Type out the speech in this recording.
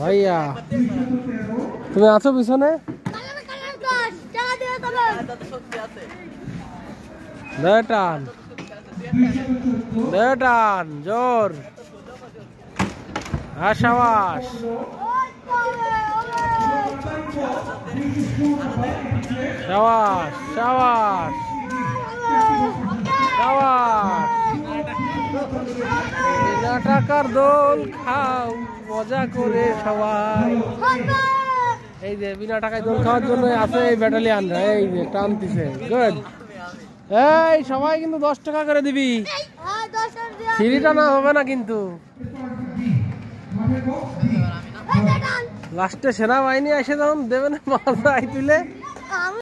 ভাইয়া তুমি আছো পিছনে? টান টান জোর সাবাস সাবাস সাবাস সাবাস। টাকার দোল খাও মজা করে সবাই। এই যে বিনা টাকায় দোল খাওয়ার জন্য আছে এই ব্যাটালিয়ানরা, এই যে টানতেছে। গুড। এই সবাই কিন্তু 10 টাকা করে দিবি, সিঁড়িটা না হবে না কিন্তু। লাস্টে সেনাবাহিনী এসে যখন দেবে না মাথায় তুলে